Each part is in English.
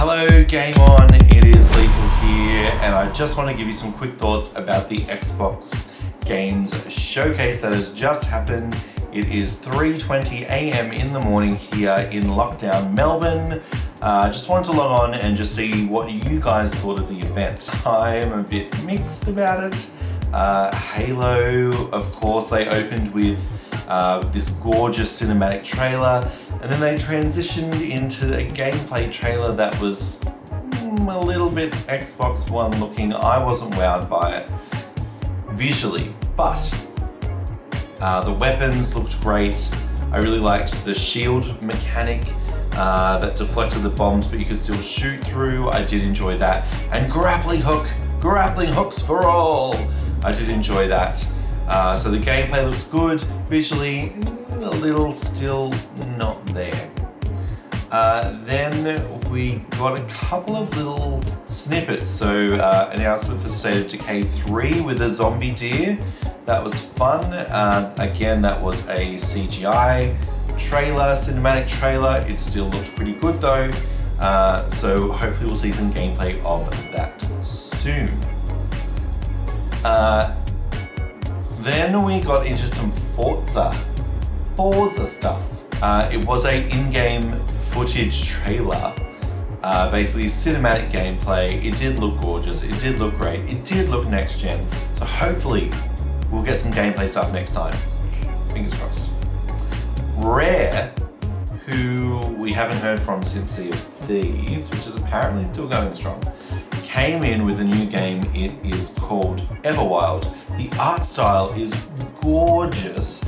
Hello Game On, it is Leithal here, and I just want to give you some quick thoughts about the Xbox Games Showcase that has just happened. It is 3:20 a.m. in the morning here in lockdown Melbourne. Just wanted to log on and just see what you guys thought of the event. I am a bit mixed about it. Halo, of course, they opened with this gorgeous cinematic trailer, and then they transitioned into a gameplay trailer that was a little bit Xbox One looking. I wasn't wowed by it visually, but the weapons looked great. I really liked the shield mechanic that deflected the bombs, but you could still shoot through. I did enjoy that. And grappling hooks for all. I did enjoy that. So the gameplay looks good. Visually, a little still not there. Then we got a couple of little snippets. So announcement for State of Decay 3 with a zombie deer. That was fun. Again, that was a CGI trailer, cinematic trailer. It still looked pretty good though. So hopefully we'll see some gameplay of that soon. Then we got into some Forza stuff. It was a in-game footage trailer, basically cinematic gameplay. It did look gorgeous, it did look great, it did look next gen. So hopefully we'll get some gameplay stuff next time. Fingers crossed. Rare, who we haven't heard from since Sea of Thieves, which is apparently still going strong, came in with a new game. It is called Everwild. The art style is gorgeous.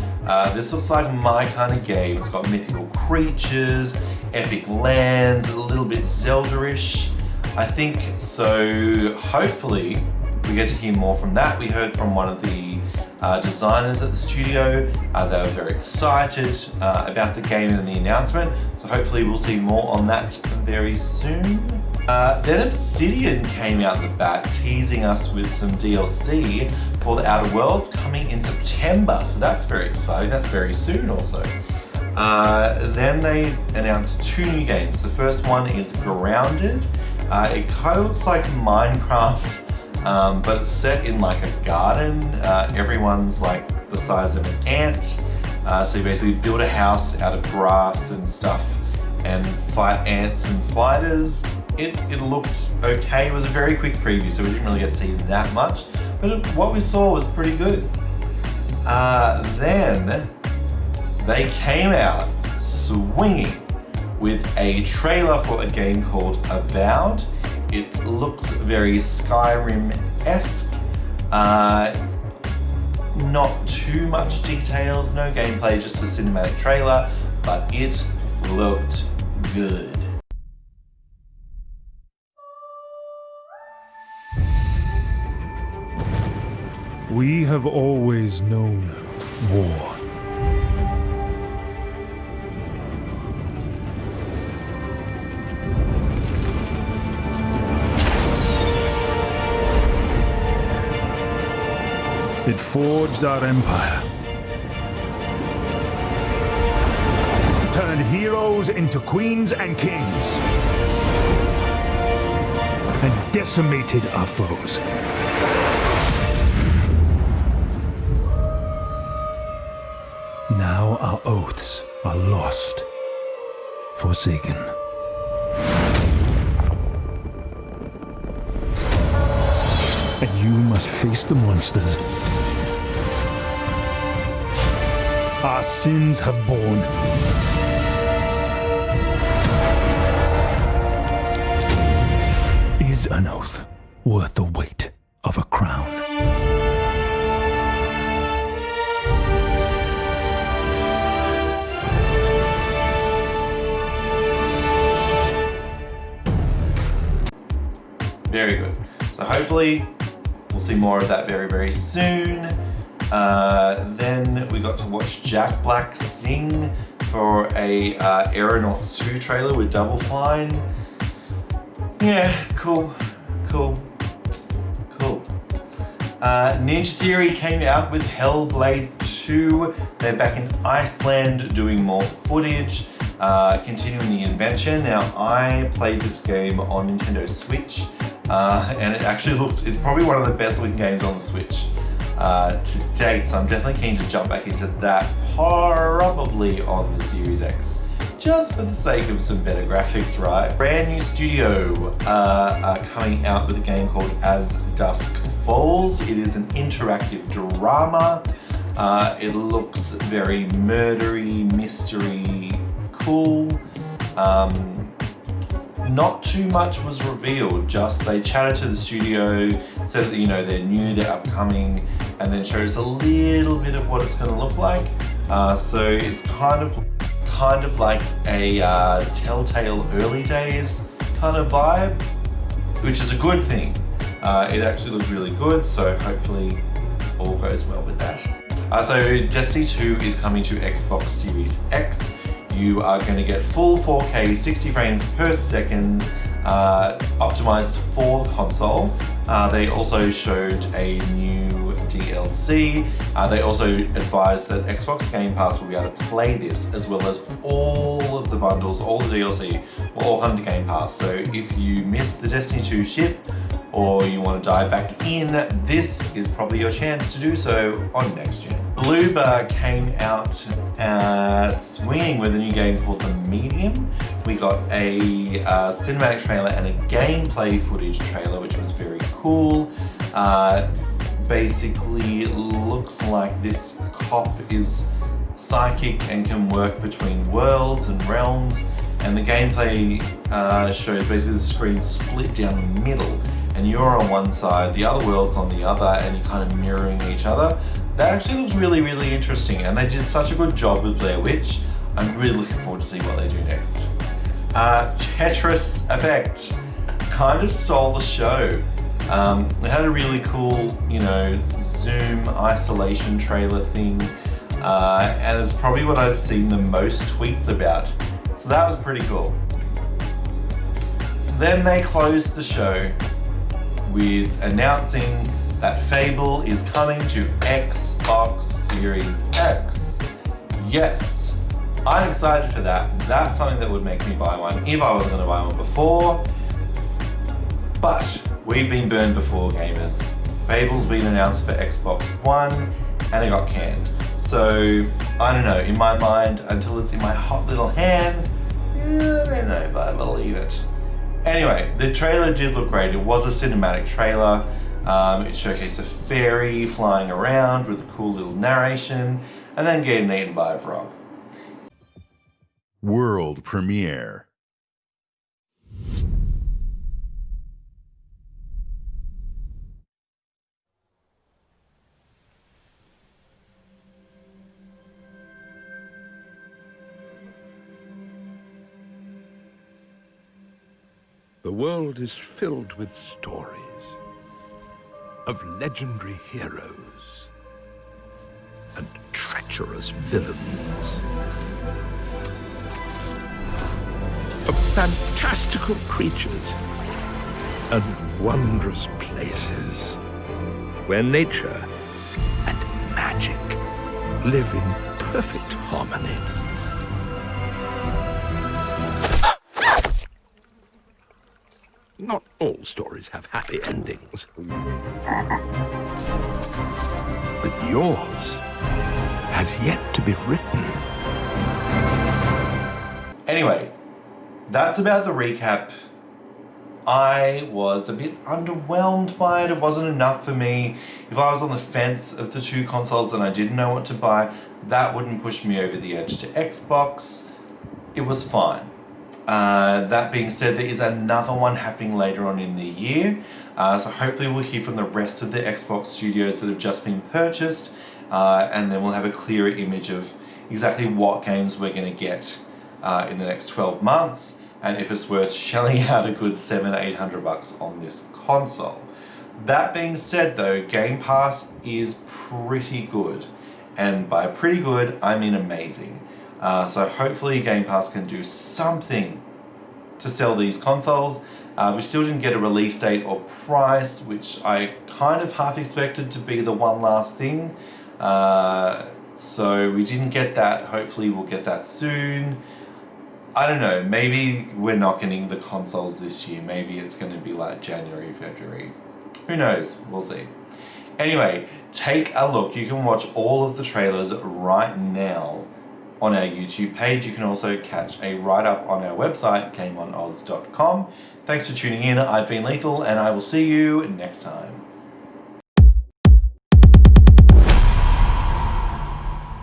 This looks like my kind of game. It's got mythical creatures, epic lands, a little bit Zelda-ish, I think. So hopefully we get to hear more from that. We heard from one of the designers at the studio. They were very excited about the game and the announcement. So hopefully we'll see more on that very soon. Then Obsidian came out the back teasing us with some DLC for the Outer Worlds coming in September. So that's very exciting. That's very soon also. Then they announced two new games. The first one is Grounded. It kind of looks like Minecraft, but it's set in like a garden. Everyone's like the size of an ant. So you basically build a house out of grass and stuff and fight ants and spiders. It looked okay. It was a very quick preview, so we didn't really get to see that much, but what we saw was pretty good. Then they came out swinging with a trailer for a game called Avowed. It looks very Skyrim-esque. Not too much details, no gameplay, just a cinematic trailer, but it looked good. We have always known war. It forged our empire, turned heroes into queens and kings, and decimated our foes. Now our oaths are lost, forsaken. And you must face the monsters our sins have borne. Is an oath worth the weight of a crown? Very good. So hopefully we'll see more of that very, very soon. Then we got to watch Jack Black sing for a Aeronauts 2 trailer with Double Fine. Yeah, cool. Ninja Theory came out with Hellblade 2. They're back in Iceland doing more footage. continuing the adventure. Now, I played this game on Nintendo Switch, and it actually it's probably one of the best looking games on the Switch to date, so I'm definitely keen to jump back into that, probably on the Series X, just for the sake of some better graphics, right? Brand new studio coming out with a game called As Dusk Falls. It is an interactive drama. It looks very murdery, mystery, cool. Not too much was revealed, just they chatted to the studio, said that they're new, they're upcoming, and then showed us a little bit of what it's going to look like. So it's kind of like a Telltale early days kind of vibe, which is a good thing. It actually looks really good, so hopefully all goes well with that. So Destiny 2 is coming to Xbox Series X. You are going to get full 4K 60 frames per second, optimized for the console. They also showed a new DLC. They also advised that Xbox Game Pass will be able to play this, as well as all of the bundles, all the DLC, will all come to Game Pass. So if you missed the Destiny 2 ship, or you want to dive back in, this is probably your chance to do so on next gen. Bloober came out swinging with a new game called The Medium. We got a cinematic trailer and a gameplay footage trailer, which was very cool. Basically, looks like this cop is psychic and can work between worlds and realms, and the gameplay shows basically the screen split down the middle, and you're on one side, the other world's on the other, and you're kind of mirroring each other. That actually looks really, really interesting, and they did such a good job with Blair Witch. I'm really looking forward to see what they do next. Tetris Effect kind of stole the show. It had a really cool, zoom isolation trailer thing, and it's probably what I've seen the most tweets about. So that was pretty cool. Then they closed the show with announcing that Fable is coming to Xbox Series X. Yes, I'm excited for that. That's something that would make me buy one if I wasn't going to buy one before. But we've been burned before, gamers. Fable's been announced for Xbox One and it got canned. So, I don't know, in my mind, until it's in my hot little hands, I don't know if I believe it. Anyway, the trailer did look great. It was a cinematic trailer. It showcased a fairy flying around with a cool little narration, and then getting eaten by a frog. World premiere. The world is filled with stories of legendary heroes and treacherous villains, of fantastical creatures and wondrous places where nature and magic live in perfect harmony. Not all stories have happy endings. But yours has yet to be written. Anyway, that's about the recap. I was a bit underwhelmed by it. It wasn't enough for me. If I was on the fence of the two consoles and I didn't know what to buy, that wouldn't push me over the edge to Xbox. It was fine. That being said, there is another one happening later on in the year. So hopefully we'll hear from the rest of the Xbox studios that have just been purchased. And then we'll have a clearer image of exactly what games we're going to get in the next 12 months. And if it's worth shelling out a good $700-800 on this console. That being said though, Game Pass is pretty good. And by pretty good, I mean amazing. So hopefully Game Pass can do something to sell these consoles. We still didn't get a release date or price, which I kind of half expected to be the one last thing. So we didn't get that. Hopefully we'll get that soon. I don't know, maybe we're not getting the consoles this year. Maybe it's going to be like January, February. Who knows? We'll see. Anyway, take a look. You can watch all of the trailers right now on our YouTube page. You can also catch a write-up on our website, gameonoz.com. Thanks for tuning in. I've been Leithal, and I will see you next time.